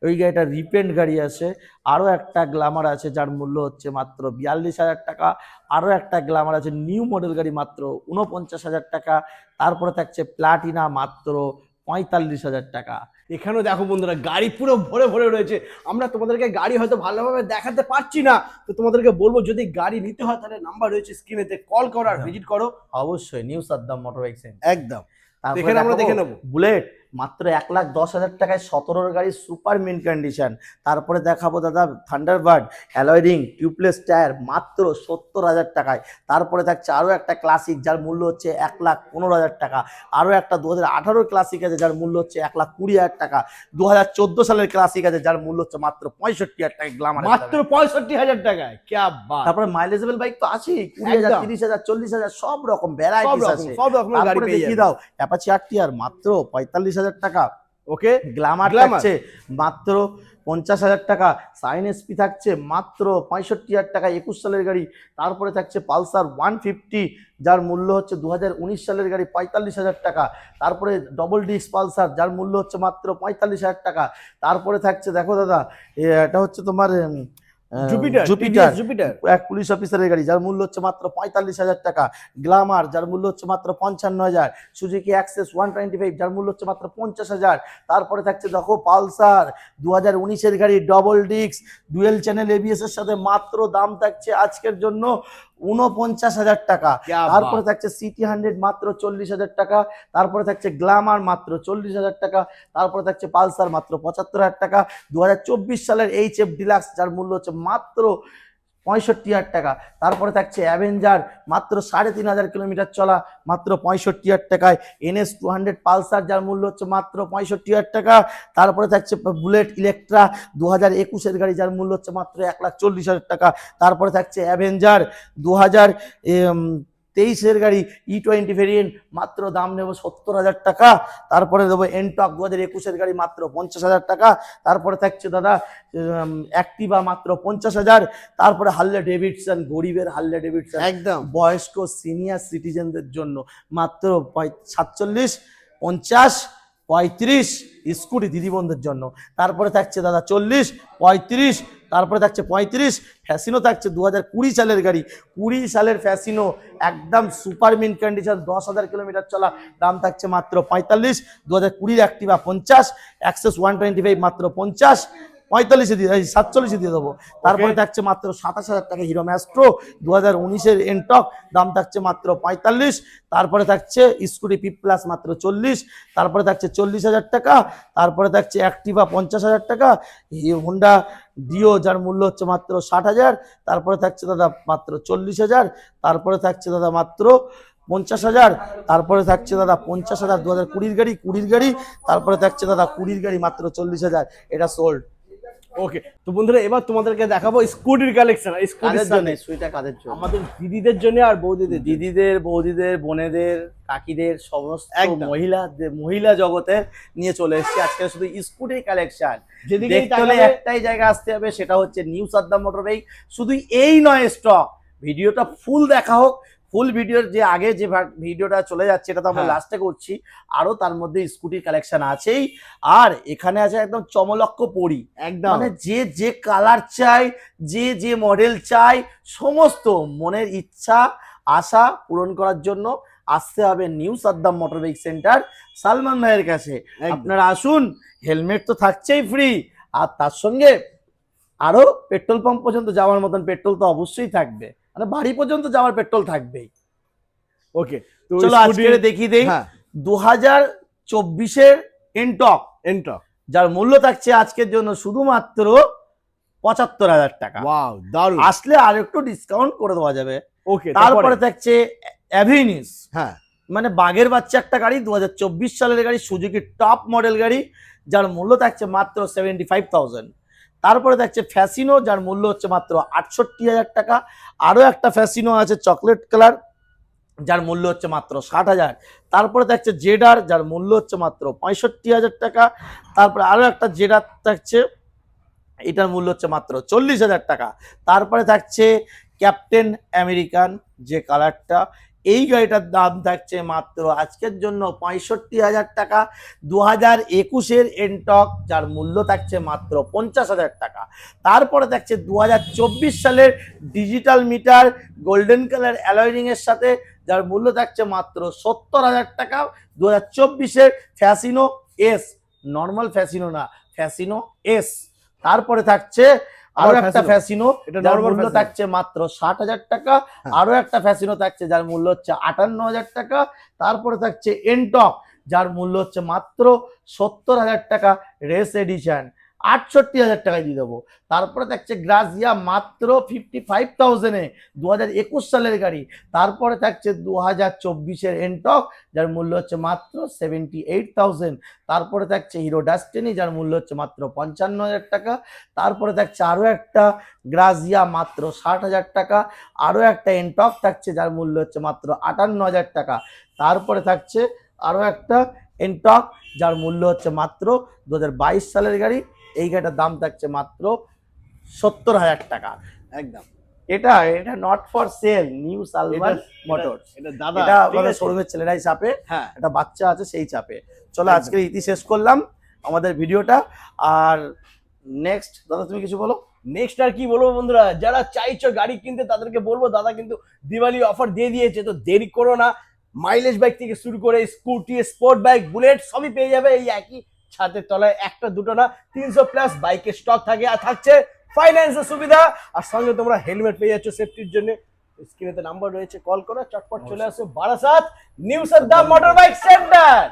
Speaker 1: ওই গাড়িটা রিপেন্ট গাড়ি আছে। আরও একটা গ্ল্যামার আছে যার মূল্য হচ্ছে মাত্র 42,000 টাকা। আরও একটা গ্ল্যামার আছে নিউ মডেল গাড়ি মাত্র 49,000 টাকা। তারপরে থাকছে প্লাটিনা মাত্র 45,000 টাকা।
Speaker 2: এখানেও দেখো বন্ধুরা গাড়ি পুরো ভরে ভরে রয়েছে। আমরা তোমাদেরকে গাড়ি হয়তো ভালোভাবে দেখাতে পারছি না, তো তোমাদেরকে বলবো যদি গাড়ি নিতে হয় তাহলে নাম্বার রয়েছে স্ক্রিনেতে, কল করো আর ভিজিট করো।
Speaker 1: অবশ্যই new Saddam motor bike centre.
Speaker 2: একদম
Speaker 1: তারপরে
Speaker 2: এখানে আমরা দেখে
Speaker 1: দেখাবো
Speaker 2: নেবো
Speaker 1: বুলেট মাত্র 1,10,000 টাকায় 17 গাড়ি সুপার মিন্ট কন্ডিশন। তারপরে দেখাবো দাদা Thunderbird alloy ring tubeless tyre মাত্র 70,000 টাকায়। তারপরে থাকছে আরও একটা ক্লাসিক যার মূল্য হচ্ছে 1,15,000 টাকা। আরও একটা 2018 ক্লাসিক আছে যার মূল্য হচ্ছে 1,20,000 টাকা। 2014 সালের ক্লাসিক আছে যার মূল্য হচ্ছে মাত্র 65,000 টাকা গ্ল্যামার,
Speaker 2: মাত্র 65,000 টাকায়। ক্যা বাত।
Speaker 1: তারপরে মাইলেজেবল বাইক তো আছেই, 20,000
Speaker 2: একদম।
Speaker 1: 30,000 40,000 সব রকম ভ্যারাইটিস আছে।
Speaker 2: সব রকমের গাড়ি
Speaker 1: তারপরে
Speaker 2: পেয়ে
Speaker 1: দেখিয়ে
Speaker 2: যাবে।
Speaker 1: দাও অ্যাপাচি আরটিআর মাত্র 45,000 টাকা।
Speaker 2: ওকে,
Speaker 1: গ্ল্যামার
Speaker 2: গ্ল্যামার।
Speaker 1: থাকছে মাত্র 50,000 টাকা। সাইন এসপি থাকছে মাত্র 65,000 টাকা, 21 সালের গাড়ি। তারপরে থাকছে পালসার 150 যার মূল্য হচ্ছে 2019 সালের গাড়ি 45,000 টাকা। তারপরে ডবল ডিস্ক পালসার যার মূল্য হচ্ছে মাত্র 45,000 টাকা। তারপরে থাকছে দেখো দাদা এটা হচ্ছে তোমার
Speaker 2: জুপিটার
Speaker 1: জুপিটার
Speaker 2: জুপিটার
Speaker 1: এক পুলিশ অফিসারের গাড়ি যার মূল্য হচ্ছে মাত্র 45,000 টাকা। গ্ল্যামার যার মূল্য হচ্ছে মাত্র 55,000। সুজুকি অ্যাক্সেস 125 যার মূল্য হচ্ছে মাত্র 50,000। তারপরে থাকছে দেখো পালসার 2019-এর গাড়ি double disc dual channel ABS এর সাথে মাত্র দাম থাকছে আজকের জন্য 49,000 টাকা। তারপরে থাকছে সিটি 100 মাত্র 40,000 টাকা। তারপরে থাকছে গ্ল্যামার মাত্র 40,000 টাকা। তারপরে থাকছে পালসার মাত্র 75,000 টাকা। 2024 সালের এইচএফ ডিলাক্স যার মূল্য হচ্ছে মাত্র 65,000 টাকা। তারপরে থাকছে অ্যাভেঞ্জার মাত্র 3,500 কিলোমিটার চলা মাত্র 65,000 টাকায়। NS 200 পালসার যার মূল্য হচ্ছে মাত্র 65,000 টাকা। তারপরে থাকছে বুলেট ইলেকট্রা 2021-এর গাড়ি যার মূল্য হচ্ছে মাত্র 1,40,000 টাকা। তারপরে থাকছে অ্যাভেঞ্জার 2023-এর গাড়ি E20 ভেরিয়েন্ট মাত্র দাম নেব 70,000 টাকা। তারপরে দেবো এনটক 2021-এর গাড়ি মাত্র 50,000 টাকা। তারপরে থাকছে দাদা অ্যাক্টিভা মাত্র 50,000। তারপরে হার্লে ডেভিডসন গরিবের হার্লে ডেভিডসন
Speaker 2: একদম
Speaker 1: বয়স্ক সিনিয়র সিটিজেনদের জন্য মাত্র 47, 50, 35 স্কুটি দিদিবন্ধের জন্য। তারপরে থাকছে দাদা 40, 35, তারপরে থাকছে 35। ফ্যাসিনো থাকছে 2020 সালের গাড়ি, 20 সালের ফ্যাসিনো একদম সুপার মিন্ট কন্ডিশন 10,000 কিলোমিটার চলা, দাম থাকছে মাত্র 45। 2020 অ্যাক্টিভা 50, অ্যাক্সেস 125 মাত্র 50, 45-এ দিয়ে 47-এ দিয়ে দেবো। তারপরে থাকছে মাত্র 27,000 টাকা হিরো ম্যাস্ট্রো 2019-এর এনটক, দাম থাকছে মাত্র 45। তারপরে থাকছে স্কুটি পি প্লাস মাত্র 40। তারপরে থাকছে 40,000 টাকা। তারপরে থাকছে অ্যাক্টিভা 50,000 টাকা। হোন্ডা ডিও যার মূল্য হচ্ছে মাত্র 60,000। তারপরে থাকছে দাদা মাত্র 40,000। তারপরে থাকছে দাদা মাত্র 50,000। তারপরে থাকছে দাদা 50,000 2020-এর গাড়ি, 20-এর গাড়ি। তারপরে থাকছে দাদা 20-এর গাড়ি মাত্র 40,000। এটা সোল্ড।
Speaker 2: ওকে, তো বন্ধুরা এবার তোমাদেরকে দেখাবো স্কুটির কালেকশন।
Speaker 1: কাদের জন্য সুইটা কাদের জন্য?
Speaker 2: আমাদের দিদিদের জন্য আর বৌদিদের।
Speaker 1: দিদিদের, বৌদিদের, বোনেদের, কাকিদের, সমস্ত
Speaker 2: একদম।
Speaker 1: মহিলা জগতের নিয়ে চলে এসেছি আজকে শুধু স্কুটির কালেকশন।
Speaker 2: যেদিকেই
Speaker 1: দেখতে হলে
Speaker 2: তাকাবে
Speaker 1: একটাই জায়গা আসতে হবে, সেটা হচ্ছে নিউ সাদ্দাম মোটর বাইক। শুধু এই নয় স্টক, ভিডিওটা ফুল দেখা হোক। ফুল ভিডিওর যে আগে যে ভিডিওটা চলে যাচ্ছে এটা তো আমরা
Speaker 2: হ্যাঁ।
Speaker 1: লাস্টে করছি। আরো তার মধ্যে স্কুটির কালেকশন আছেই। আর এখানে আছে একদম চমলক্ষ পরি,
Speaker 2: একদম
Speaker 1: মানে যে যে কালার চাই, যে যে মডেল চাই, সমস্ত মনের ইচ্ছা আশা পূরণ করার জন্য আসতে হবে new Saddam motor bike centre Salman ভাইয়ের কাছে।
Speaker 2: একদম।
Speaker 1: আপনারা আসুন, হেলমেট তো থাকছেই ফ্রি, আর তার সঙ্গে আরো পেট্রোল পাম্প পর্যন্ত যাওয়ার মতন পেট্রোল তো অবশ্যই থাকবে, মানে বাড়ি পর্যন্ত যাওয়ার পেট্রোল থাকবেই।
Speaker 2: ওকে, তো
Speaker 1: চলো আজকে দেখিয়ে দেই
Speaker 2: হ্যাঁ
Speaker 1: 2024-এর এনটক,
Speaker 2: এন্ট্রা।
Speaker 1: যার মূল্য থাকছে আজকের জন্য শুধুমাত্র 75,000 টাকা।
Speaker 2: ওয়াও, দারুণ।
Speaker 1: আসলে আর একটু ডিসকাউন্ট করে দেওয়া যাবে।
Speaker 2: ওকে,
Speaker 1: তারপরে থাকছে অ্যাভিনিস,
Speaker 2: হ্যাঁ
Speaker 1: মানে বাঘের বাচ্চা একটা গাড়ি, 2024 সালের গাড়ি, সুজুকি টপ মডেল গাড়ি, যার মূল্য থাকছে মাত্র 75,000। তারপরে থাকছে ফ্যাসিনো, যার মূল্য হচ্ছে মাত্র 68,000 টাকা। আরো একটা ফ্যাসিনো আছে চকলেট কালার, যার মূল্য হচ্ছে মাত্র 60,000। তারপরে থাকছে জেডার, যার মূল্য হচ্ছে মাত্র 65,000 টাকা। তারপরে আরো একটা জেডার থাকছে, এটার মূল্য হচ্ছে মাত্র 40,000 টাকা। তারপরে থাকছে ক্যাপ্টেন আমেরিকান যে কালারটা, এই গাড়িটার দাম থাকছে মাত্র আজকের জন্য 65,000 টাকা। 2021-এর এনটক, যার মূল্য থাকছে মাত্র 50,000 টাকা। তারপরে থাকছে 2024 সালের ডিজিটাল মিটার গোল্ডেন কালার অ্যালয়রিং এর সাথে, যার মূল্য থাকছে মাত্র 70,000 টাকা। 2024-এর ফ্যাসিনো এস, নর্মাল ফ্যাসিনো না, ফ্যাসিনো এস। তারপরে থাকছে আরো একটা ফ্যাসিনো,
Speaker 2: এটা
Speaker 1: যার
Speaker 2: normal
Speaker 1: মূল্য
Speaker 2: ফ্যাসিনো।
Speaker 1: থাকছে মাত্র 60,000 টাকা। আরো একটা ফ্যাসিনো থাকছে যার মূল্য হচ্ছে 58,000 টাকা। তারপরে থাকছে এনটক, যার মূল্য হচ্ছে মাত্র 70,000 টাকা রেস এডিশন, 68,000 টাকায় দিয়ে দেবো। তারপরে থাকছে গ্রাজিয়া মাত্র 55,000-এ, 2021 সালের গাড়ি। তারপরে থাকছে 2024-এর এনটক, যার মূল্য হচ্ছে মাত্র 78,000। তারপরে থাকছে হিরো ডাস্টিনি, যার মূল্য হচ্ছে মাত্র 55,000 টাকা। তারপরে থাকছে আরো একটা গ্রাজিয়া মাত্র 60,000 টাকা। আরো একটা এনটক থাকছে যার মূল্য হচ্ছে মাত্র 58,000 টাকা। তারপরে থাকছে আরো একটা এনটক, যার মূল্য হচ্ছে মাত্র 2022 সালের গাড়ি। এই গাড়িটার দাম থাকছে মাত্র 70,000 টাকা।
Speaker 2: একদম
Speaker 1: এটা এটা not for sale, new Salman motors.
Speaker 2: এটা দাদা
Speaker 1: এটা
Speaker 2: ঠিক
Speaker 1: আমাদের
Speaker 2: আছে?
Speaker 1: শোরুমের ছেলেরাই চাপে,
Speaker 2: হ্যাঁ
Speaker 1: একটা বাচ্চা আছে সেই চাপে। চলো
Speaker 2: একদম।
Speaker 1: আজকের ইতি শেষ করলাম আমাদের ভিডিওটা। আর নেক্সট দাদা তুমি কিছু বলো।
Speaker 2: নেক্সট আর কি বলবো বন্ধুরা, যারা চাইছো গাড়ি কিনতে তাদেরকে বলবো দাদা কিন্তু দিওয়ালি অফার দিয়ে দিয়েছে, তো দেরি করো না। মাইলেজ বাইক থেকে শুরু করে স্কুটি, স্পোর্ট বাইক, বুলেট সবই পেয়ে যাবে এই একই ছাদের তলায়। একটা দুটো না, 300+ বাইকের স্টক থাকে, আর থাকছে ফাইন্যান্সের সুবিধা, আর সঙ্গে তোমরা হেলমেট পেয়ে যাচ্ছ সেফটির জন্য। স্ক্রিনেতে নাম্বার রয়েছে, কল করো, চটপট চলে আসো Barasat new Saddam motor bike centre.